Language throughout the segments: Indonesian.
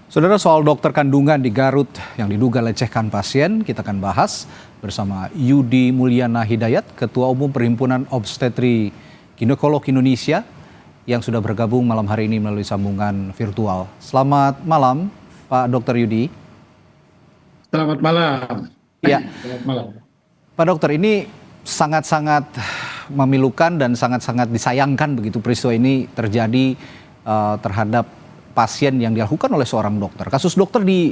Saudara, soal dokter kandungan di Garut yang diduga lecehkan pasien, kita akan bahas bersama Yudi Mulyana Hidayat, Ketua Umum Perhimpunan Obstetri Ginekolog Indonesia, yang sudah bergabung malam hari ini melalui sambungan virtual. Selamat malam, Pak Dr. Yudi. Selamat malam. Ya, Selamat malam. Pak Dokter, ini sangat-sangat memilukan dan sangat-sangat disayangkan begitu peristiwa ini terjadi terhadap pasien yang dilakukan oleh seorang dokter. Kasus dokter di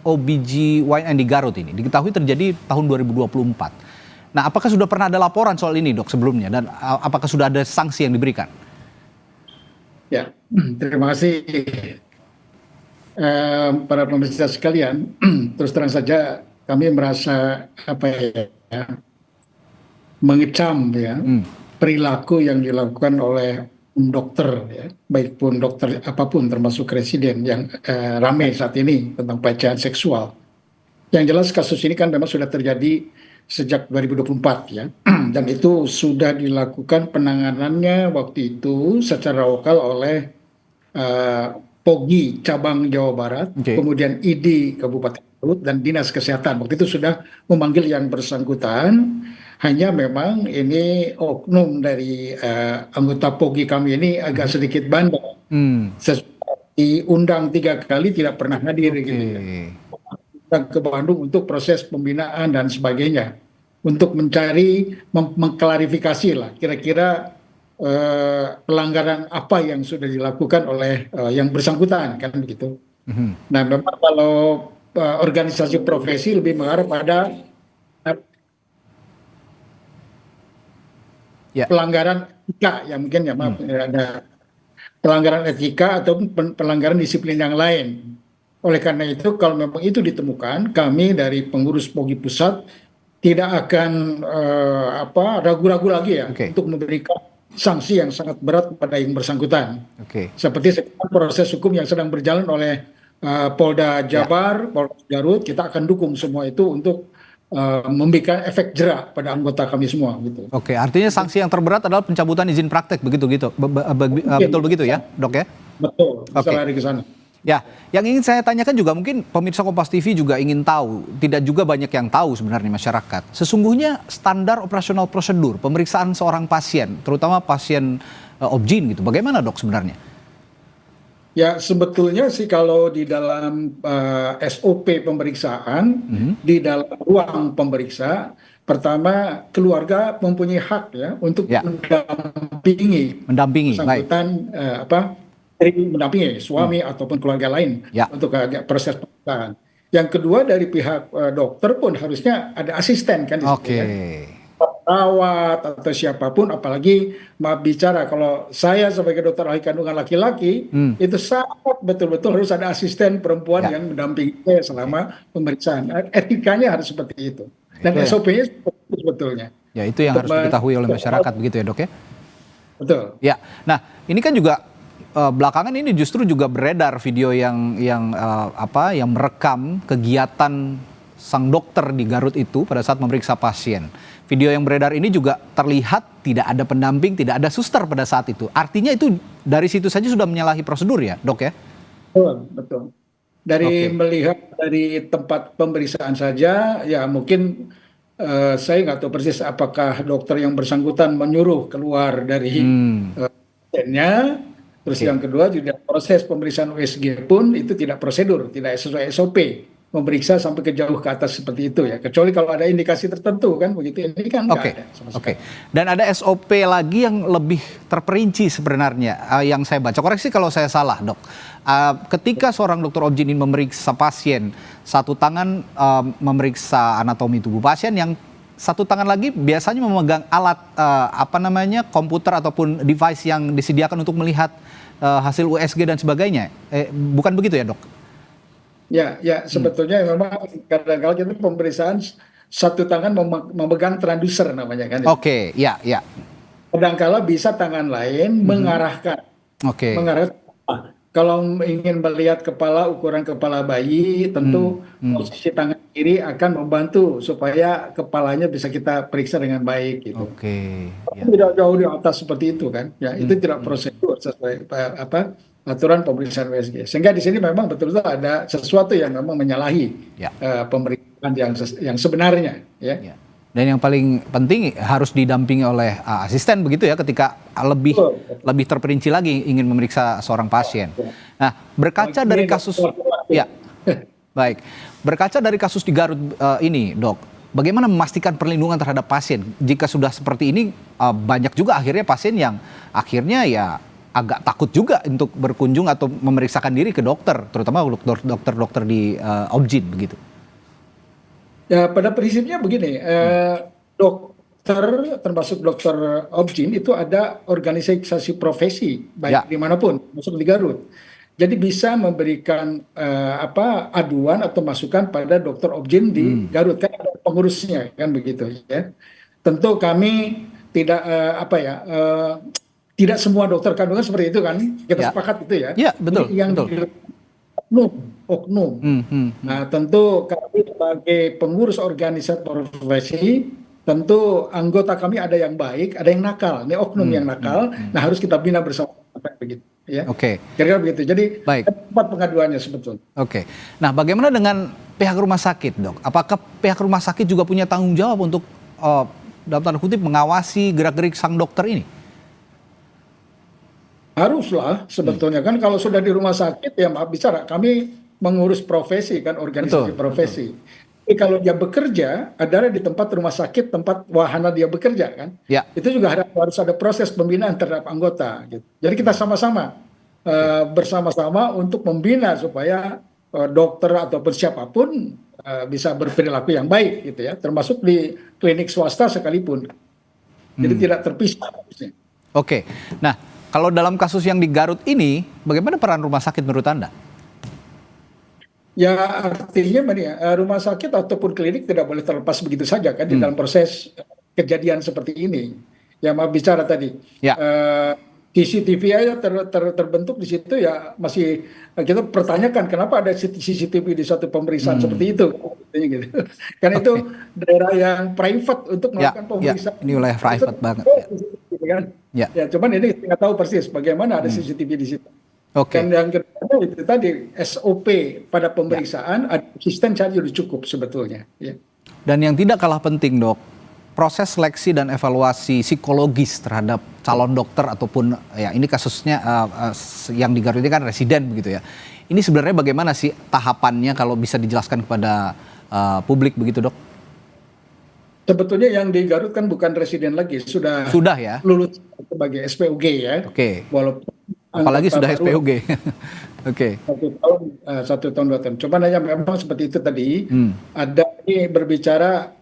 OBGYN di Garut ini diketahui terjadi tahun 2024. Nah, apakah sudah pernah ada laporan soal ini, Dok, sebelumnya? Dan apakah sudah ada sanksi yang diberikan? Ya, terima kasih para pemirsa sekalian. Terus terang saja kami merasa mengecam perilaku yang dilakukan oleh dokter, ya, baik pun dokter apapun termasuk residen yang ramai saat ini tentang pelecehan seksual. Yang jelas kasus ini kan memang sudah terjadi sejak 2024 ya, dan itu sudah dilakukan penanganannya waktu itu secara lokal oleh POGI cabang Jawa Barat, kemudian ID Kabupaten Garut dan Dinas Kesehatan. Waktu itu sudah memanggil yang bersangkutan. Hanya memang ini oknum dari anggota POGI kami ini agak sedikit bandel. Diundang 3 kali tidak pernah hadir gitu. Dan ke Bandung untuk proses pembinaan dan sebagainya. Untuk mencari, mengklarifikasi lah kira-kira pelanggaran apa yang sudah dilakukan oleh yang bersangkutan, kan begitu. Nah, memang kalau organisasi profesi lebih mengarah pada pelanggaran etika ya, mungkin ya, maaf, ada pelanggaran etika atau pelanggaran disiplin yang lain. Oleh karena itu, kalau memang itu ditemukan, kami dari pengurus POGI pusat tidak akan ragu-ragu lagi ya untuk memberikan sanksi yang sangat berat kepada yang bersangkutan. Seperti proses hukum yang sedang berjalan oleh Polda Jabar, Polda Garut, kita akan dukung semua itu untuk memberikan efek jerak pada anggota kami semua gitu. Oke, artinya sanksi yang terberat adalah pencabutan izin praktek betul begitu ya, Dok ya? Betul. Lari ke sana. Ya, yang ingin saya tanyakan juga, mungkin pemirsa Kompas TV juga ingin tahu, tidak juga banyak yang tahu sebenarnya masyarakat. Sesungguhnya standar operasional prosedur pemeriksaan seorang pasien, terutama pasien OBGYN gitu, bagaimana, Dok, sebenarnya? Ya, sebetulnya sih kalau di dalam SOP pemeriksaan, di dalam ruang pemeriksa, pertama keluarga mempunyai hak ya untuk mendampingi bersangkutan, mendampingi suami ataupun keluarga lain untuk proses pemeriksaan. Yang kedua, dari pihak dokter pun harusnya ada asisten kan di situ ya. Perawat atau siapapun, apalagi maaf bicara, kalau saya sebagai dokter ahli kandungan laki-laki itu sangat betul-betul harus ada asisten perempuan yang mendampingi saya selama pemeriksaan. Etikanya harus seperti itu dan SOP-nya sebetulnya. Ya, itu yang harus diketahui oleh masyarakat begitu ya, Dok ya. Betul. Ya, nah ini kan juga belakangan ini justru juga beredar video yang merekam kegiatan sang dokter di Garut itu pada saat memeriksa pasien. Video yang beredar ini juga terlihat tidak ada pendamping, tidak ada suster pada saat itu. Artinya itu dari situ saja sudah menyalahi prosedur ya, Dok ya? Betul. Dari melihat dari tempat pemeriksaan saja, ya mungkin saya nggak tahu persis apakah dokter yang bersangkutan menyuruh keluar dari pasiennya. Terus yang kedua juga proses pemeriksaan USG pun itu tidak prosedur, tidak sesuai SOP. Memeriksa sampai ke jauh ke atas seperti itu ya, kecuali kalau ada indikasi tertentu kan begitu. Ini kan nggak ada. Dan ada SOP lagi yang lebih terperinci sebenarnya yang saya baca. Koreksi kalau saya salah, Dok. Ketika seorang dokter OBGYN memeriksa pasien, satu tangan memeriksa anatomi tubuh pasien, yang satu tangan lagi biasanya memegang alat komputer ataupun device yang disediakan untuk melihat hasil USG dan sebagainya. Bukan begitu ya, Dok? Ya, sebetulnya memang kadang-kadang kita pemeriksaan satu tangan memegang transducer namanya kan. Kadang-kadang bisa tangan lain mengarahkan. Kalau ingin melihat ukuran kepala bayi, tentu posisi tangan kiri akan membantu supaya kepalanya bisa kita periksa dengan baik gitu. Tidak jauh di atas seperti itu kan. Ya, itu tidak prosedur sesuai aturan pemeriksaan USG. Sehingga di sini memang betul-betul ada sesuatu yang memang menyalahi Ya. pemeriksaan yang sebenarnya, ya. Ya. Dan yang paling penting harus didampingi oleh asisten begitu ya ketika lebih Betul. lebih terperinci lagi ingin memeriksa seorang pasien. Nah, berkaca dari kasus ya. Baik. Berkaca dari kasus di Garut ini, Dok, bagaimana memastikan perlindungan terhadap pasien jika sudah seperti ini banyak juga akhirnya pasien yang akhirnya ya agak takut juga untuk berkunjung atau memeriksakan diri ke dokter, terutama dokter di Obgyn begitu. Ya, pada prinsipnya begini, dokter termasuk dokter Obgyn itu ada organisasi profesi Ya. baik dimanapun, masuk di Garut. Jadi bisa memberikan aduan atau masukan pada dokter Obgyn di Garut, kan ada pengurusnya kan begitu ya. Tentu kami tidak tidak semua dokter kandungan seperti itu kan, kita Ya. sepakat itu ya. Ya, betul, Ini yang betul. oknum. Hmm. Nah, tentu kami sebagai pengurus organisasi profesi, tentu anggota kami ada yang baik, ada yang nakal. Ini oknum yang nakal, nah harus kita bina bersama begitu. Ya. Oke. Kira-kira begitu. Jadi Baik. tempat pengaduannya sebetulnya. Oke. Nah, bagaimana dengan pihak rumah sakit, Dok? Apakah pihak rumah sakit juga punya tanggung jawab untuk dalam tanda kutip mengawasi gerak-gerik sang dokter ini? Haruslah sebetulnya kan kalau sudah di rumah sakit ya maaf bicara kami mengurus profesi kan organisasi Betul, profesi. Tapi kalau dia bekerja adalah di tempat rumah sakit tempat wahana dia bekerja kan. Ya. Itu juga harus ada proses pembinaan terhadap anggota gitu. Jadi kita sama-sama bersama-sama untuk membina supaya dokter ataupun siapapun bisa berperilaku yang baik gitu ya, termasuk di klinik swasta sekalipun. Jadi tidak terpisah. Oke. Nah, kalau dalam kasus yang di Garut ini, bagaimana peran rumah sakit menurut Anda? Ya artinya rumah sakit ataupun klinik tidak boleh terlepas begitu saja kan di dalam proses kejadian seperti ini. Ya maaf bicara tadi. Ya. CCTV aja terbentuk di situ ya masih kita pertanyakan kenapa ada CCTV di suatu pemeriksaan seperti itu. Gitu. Karena itu daerah yang private untuk melakukan pemeriksaan. Ya, ini wilayah private banget. Gitu kan? Ya. Ya, cuman ini nggak tahu persis bagaimana ada CCTV di situ. Oke. Dan yang kedua itu tadi SOP pada pemeriksaan ada asisten saja sudah cukup sebetulnya. Ya. Dan yang tidak kalah penting, Dok, proses seleksi dan evaluasi psikologis terhadap calon dokter ataupun ya ini kasusnya yang di Garut ini kan residen begitu ya. Ini sebenarnya bagaimana sih tahapannya kalau bisa dijelaskan kepada publik begitu, Dok? Sebetulnya yang di Garut kan bukan residen lagi, sudah ya lulus sebagai SPOG ya. Oke. Walaupun apalagi sudah SPOG. Oke. 1 tahun 2 tahun. Cuman hanya memang seperti itu tadi. Ada ini berbicara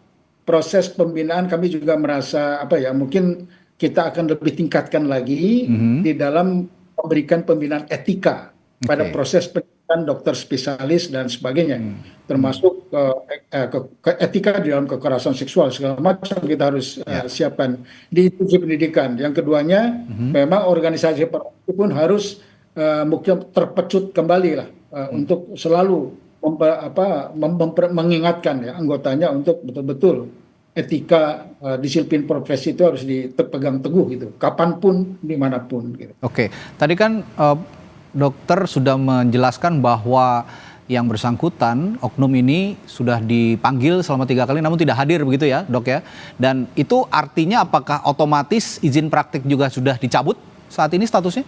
proses pembinaan kami juga merasa mungkin kita akan lebih tingkatkan lagi di dalam memberikan pembinaan etika pada proses pendidikan dokter spesialis dan sebagainya, termasuk etika di dalam kekerasan seksual segala macam kita harus siapkan di institusi pendidikan. Yang keduanya memang organisasi itu pun harus mungkin terpecut kembali lah untuk selalu mengingatkan ya anggotanya untuk betul-betul etika disiplin profesi itu harus dipegang teguh gitu, kapanpun dimanapun. Gitu. Oke, tadi kan dokter sudah menjelaskan bahwa yang bersangkutan oknum ini sudah dipanggil selama 3 kali namun tidak hadir begitu ya, Dok ya. Dan itu artinya apakah otomatis izin praktik juga sudah dicabut saat ini statusnya?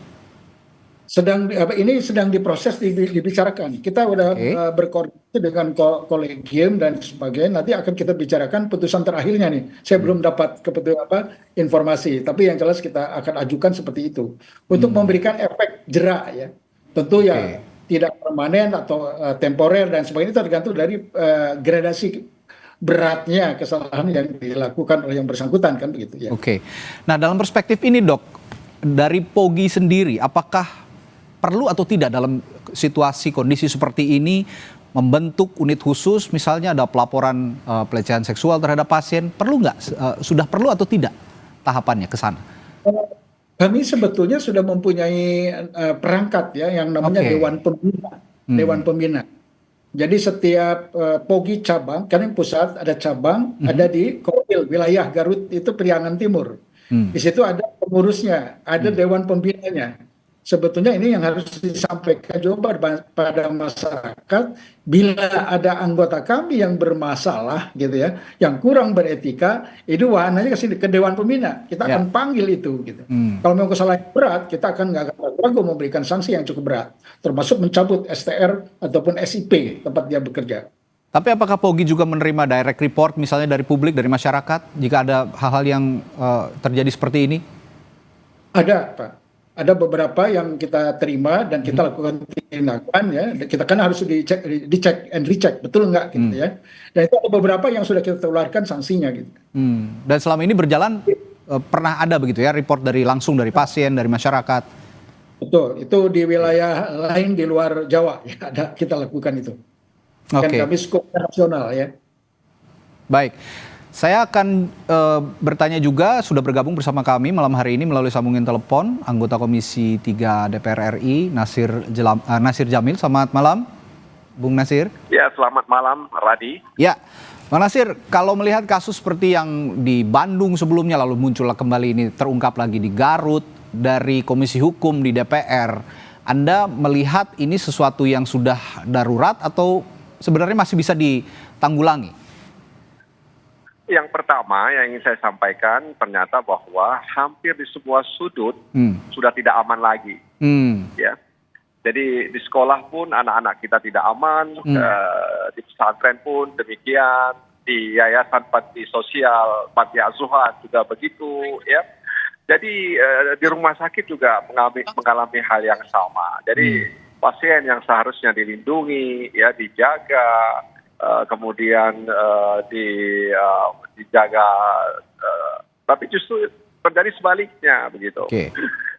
Ini sedang diproses dibicarakan. Kita udah berkoordinasi dengan kolegium dan sebagainya. Nanti akan kita bicarakan putusan terakhirnya nih. Saya belum dapat informasi, tapi yang jelas kita akan ajukan seperti itu untuk memberikan efek jera ya. Tentu ya tidak permanen atau temporer dan sebagainya itu tergantung dari gradasi beratnya kesalahan yang dilakukan oleh yang bersangkutan kan begitu ya. Oke. Nah, dalam perspektif ini, Dok, dari POGI sendiri apakah perlu atau tidak dalam situasi kondisi seperti ini membentuk unit khusus, misalnya ada pelaporan pelecehan seksual terhadap pasien, perlu nggak? Sudah perlu atau tidak tahapannya ke sana? Kami sebetulnya sudah mempunyai perangkat ya yang namanya Dewan Pembina. Dewan Pembina. Jadi setiap POGI cabang, kan yang pusat ada cabang, ada di Kopil, wilayah Garut itu Priangan Timur. Di situ ada pengurusnya, ada Dewan Pembinanya. sebetulnya ini yang harus disampaikan juga pada masyarakat. Bila ada anggota kami yang bermasalah gitu ya, yang kurang beretika, itu wahananya ke Dewan Pembina. Kita Ya. akan panggil itu gitu. Hmm. Kalau memang kesalahan berat, kita akan nggak akan ragu memberikan sanksi yang cukup berat, termasuk mencabut STR ataupun SIP tempat dia bekerja. Tapi apakah Pogi juga menerima direct report misalnya dari publik, dari masyarakat jika ada hal-hal yang terjadi seperti ini? Ada, Pak. Ada beberapa yang kita terima dan kita lakukan tindakan ya. Kita kan harus dicek and recheck, betul nggak gitu ya. Dan itu ada beberapa yang sudah kita keluarkan sanksinya gitu. Dan selama ini berjalan pernah ada begitu ya report langsung dari pasien, dari masyarakat? Betul, itu di wilayah lain di luar Jawa ya ada kita lakukan itu. Dan Oke. kami skopnya nasional ya. Baik, saya akan bertanya juga, sudah bergabung bersama kami malam hari ini melalui sambungan telepon, anggota Komisi 3 DPR RI, Nasir Jamil. Selamat malam, Bung Nasir. Ya, selamat malam, Radi. Ya, Bang Nasir, kalau melihat kasus seperti yang di Bandung sebelumnya, lalu muncullah kembali ini, terungkap lagi di Garut, dari Komisi Hukum di DPR, Anda melihat ini sesuatu yang sudah darurat atau sebenarnya masih bisa ditanggulangi? Yang pertama yang ingin saya sampaikan ternyata bahwa hampir di semua sudut sudah tidak aman lagi. Ya, jadi di sekolah pun anak-anak kita tidak aman, di pesantren pun demikian, di yayasan panti sosial, panti asuhan juga begitu. Ya, jadi di rumah sakit juga mengalami hal yang sama. Jadi pasien yang seharusnya dilindungi, ya dijaga. Kemudian dijaga, tapi justru terjadi sebaliknya begitu. Oke.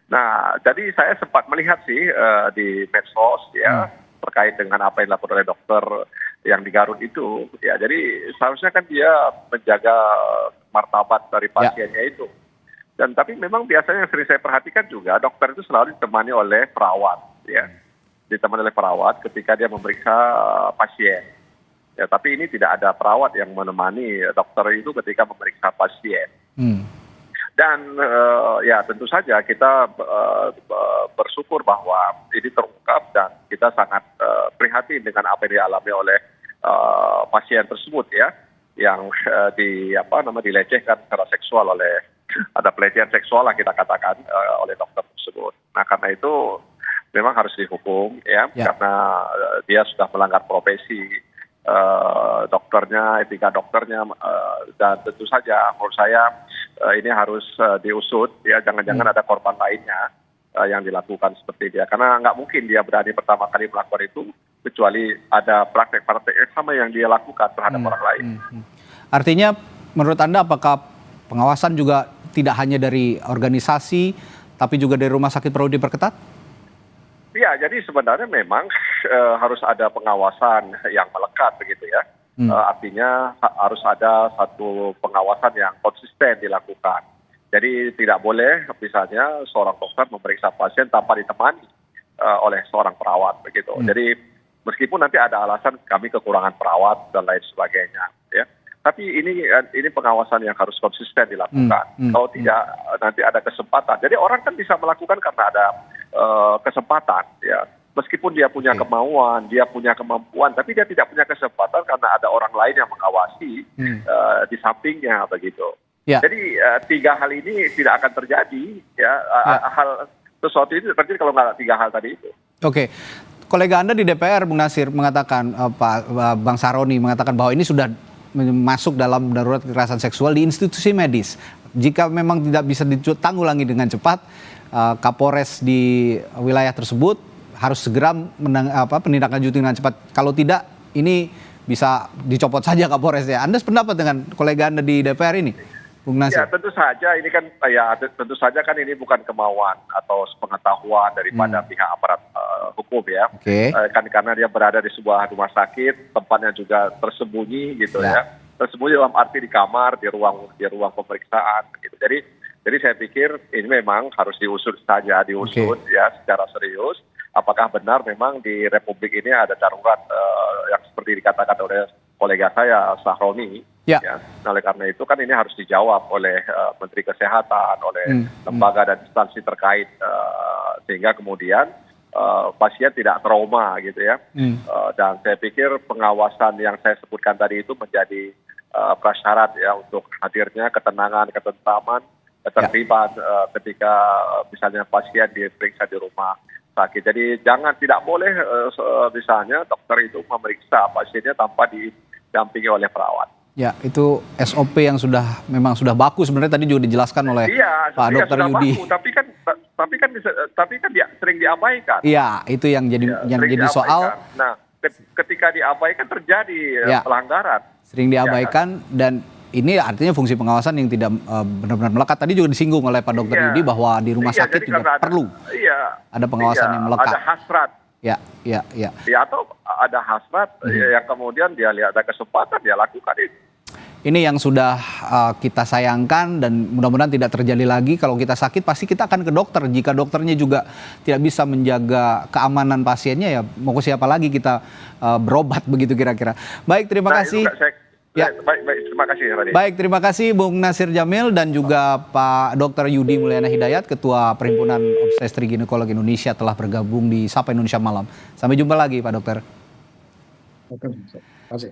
Nah, jadi saya sempat melihat sih di medsos ya terkait dengan apa yang dilakukan oleh dokter yang di Garut itu. Ya, jadi seharusnya kan dia menjaga martabat dari pasiennya itu. Dan tapi memang biasanya yang sering saya perhatikan juga dokter itu selalu ditemani oleh perawat, ya, ditemani oleh perawat ketika dia memeriksa pasien. Ya, tapi ini tidak ada perawat yang menemani dokter itu ketika memeriksa pasien. Dan ya tentu saja kita bersyukur bahwa ini terungkap dan kita sangat prihatin dengan apa yang dialami oleh pasien tersebut ya, yang dilecehkan secara seksual oleh, ada pelecehan seksual lah kita katakan oleh dokter tersebut. Nah, karena itu memang harus dihukum ya. Karena dia sudah melanggar profesi dokternya, etika dokternya, dan tentu saja menurut saya ini harus diusut ya, jangan-jangan ada korban lainnya yang dilakukan seperti dia, karena nggak mungkin dia berani pertama kali melakukan itu kecuali ada praktek-praktek yang sama yang dia lakukan terhadap orang lain. Artinya menurut Anda apakah pengawasan juga tidak hanya dari organisasi tapi juga dari rumah sakit perlu diperketat? Ya, jadi sebenarnya memang harus ada pengawasan yang melekat begitu ya. Artinya harus ada satu pengawasan yang konsisten dilakukan. Jadi tidak boleh misalnya seorang dokter memeriksa pasien tanpa ditemani oleh seorang perawat begitu. Jadi meskipun nanti ada alasan kami kekurangan perawat dan lain sebagainya ya. Tapi ini pengawasan yang harus konsisten dilakukan. Kalau tidak nanti ada kesempatan. Jadi orang kan bisa melakukan karena ada kesempatan ya. Meskipun dia punya kemauan, dia punya kemampuan, tapi dia tidak punya kesempatan karena ada orang lain yang mengawasi di sampingnya begitu. Ya. Jadi tiga hal ini tidak akan terjadi ya. Hal sesuatu itu terjadi kalau nggak tiga hal tadi itu. Oke. Kolega Anda di DPR, Bung Nasir, mengatakan, Bang Saroni mengatakan bahwa ini sudah masuk dalam darurat kekerasan seksual di institusi medis. Jika memang tidak bisa ditanggulangi dengan cepat, Kapolres di wilayah tersebut harus segera menindaklanjuti dengan cepat. Kalau tidak, ini bisa dicopot saja Kapolresnya. Anda sependapat dengan kolega Anda di DPR ini, Bung Nasir? Ya, tentu saja ini kan tentu saja kan ini bukan kemauan atau sepengetahuan daripada pihak aparat hukum ya. Kan karena dia berada di sebuah rumah sakit, tempatnya juga tersembunyi gitu ya. Tersembunyi dalam arti di kamar, di ruang pemeriksaan gitu. Jadi saya pikir ini memang harus diusut saja, ya secara serius. Apakah benar memang di Republik ini ada darurat yang seperti dikatakan oleh kolega saya Sahroni? Ya. Nah, oleh karena itu kan ini harus dijawab oleh Menteri Kesehatan, oleh lembaga dan instansi terkait sehingga kemudian pasien tidak trauma gitu ya. Dan saya pikir pengawasan yang saya sebutkan tadi itu menjadi prasyarat ya untuk hadirnya ketenangan, ketentraman, ketertiban ketika misalnya pasien diperiksa di rumah sakit. Jadi tidak boleh misalnya dokter itu memeriksa pasiennya tanpa didampingi oleh perawat. Ya, itu SOP yang memang sudah baku sebenarnya tadi juga dijelaskan oleh Pak Dr. Yudi. Baku, tapi kan dia sering diabaikan. Iya, itu yang jadi soal. Nah, ketika diabaikan terjadi pelanggaran. Sering diabaikan dan ini artinya fungsi pengawasan yang tidak benar-benar melekat. Tadi juga disinggung oleh Pak Dr. Yudi bahwa di rumah sakit juga perlu ada pengawasan yang melekat. Ada hasrat. Ya, atau ada hasrat yang kemudian dia lihat ada kesempatan dia lakukan itu. Ini yang sudah kita sayangkan dan mudah-mudahan tidak terjadi lagi. Kalau kita sakit pasti kita akan ke dokter. Jika dokternya juga tidak bisa menjaga keamanan pasiennya, ya mau ke siapa lagi kita berobat begitu kira-kira. Baik, terima kasih. Baik, terima kasih Radit. Baik, terima kasih Bung Nasir Jamil dan juga Pak Dr. Yudi Mulyana Hidayat, Ketua Perhimpunan Obstetri Ginekolog Indonesia telah bergabung di Sapa Indonesia Malam. Sampai jumpa lagi Pak Dokter. Terima kasih.